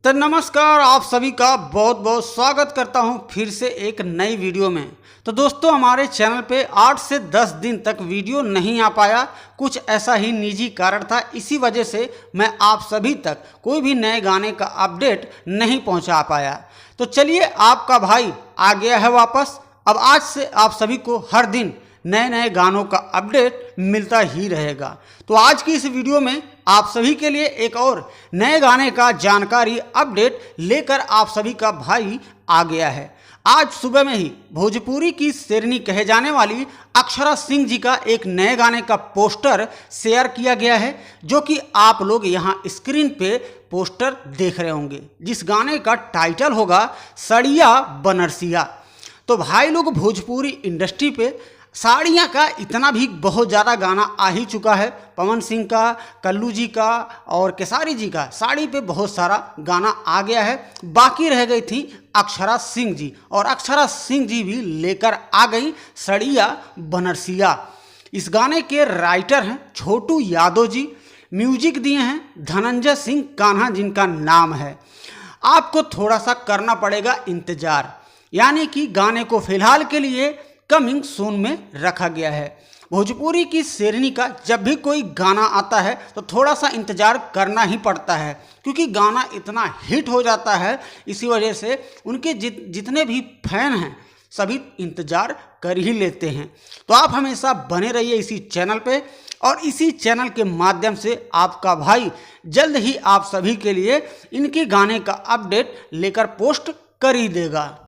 तो नमस्कार, आप सभी का बहुत बहुत स्वागत करता हूं फिर से एक नई वीडियो में। तो दोस्तों, हमारे चैनल पे 8 से 10 दिन तक वीडियो नहीं आ पाया। कुछ ऐसा ही निजी कारण था, इसी वजह से मैं आप सभी तक कोई भी नए गाने का अपडेट नहीं पहुंचा पाया। तो चलिए, आपका भाई आ गया है वापस। अब आज से आप सभी को हर दिन नए नए गानों का अपडेट मिलता ही रहेगा। तो आज की इस वीडियो में आप सभी के लिए एक और नए गाने का जानकारी अपडेट लेकर आप सभी का भाई आ गया है। आज सुबह में ही भोजपुरी की शेरनी कहे जाने वाली अक्षरा सिंह जी का एक नए गाने का पोस्टर शेयर किया गया है, जो कि आप लोग यहाँ स्क्रीन पे पोस्टर देख रहे होंगे, जिस गाने का टाइटल होगा सड़िया बनरसिया। तो भाई लोग, भोजपुरी इंडस्ट्री पे साड़ियाँ का इतना भी बहुत ज़्यादा गाना आ ही चुका है। पवन सिंह का, कल्लू जी का और केसारी जी का साड़ी पे बहुत सारा गाना आ गया है। बाकी रह गई थी अक्षरा सिंह जी, और अक्षरा सिंह जी भी लेकर आ गई सड़िया बनरसिया। इस गाने के राइटर हैं छोटू यादव जी, म्यूजिक दिए हैं धनंजय सिंह कान्हा, जिनका नाम है। आपको थोड़ा सा करना पड़ेगा इंतज़ार, यानी कि गाने को फिलहाल के लिए कमिंग सून में रखा गया है। भोजपुरी की शेरनी का जब भी कोई गाना आता है तो थोड़ा सा इंतज़ार करना ही पड़ता है, क्योंकि गाना इतना हिट हो जाता है। इसी वजह से उनके जितने भी फैन हैं सभी इंतज़ार कर ही लेते हैं। तो आप हमेशा बने रहिए इसी चैनल पे, और इसी चैनल के माध्यम से आपका भाई जल्द ही आप सभी के लिए इनके गाने का अपडेट लेकर पोस्ट कर ही देगा।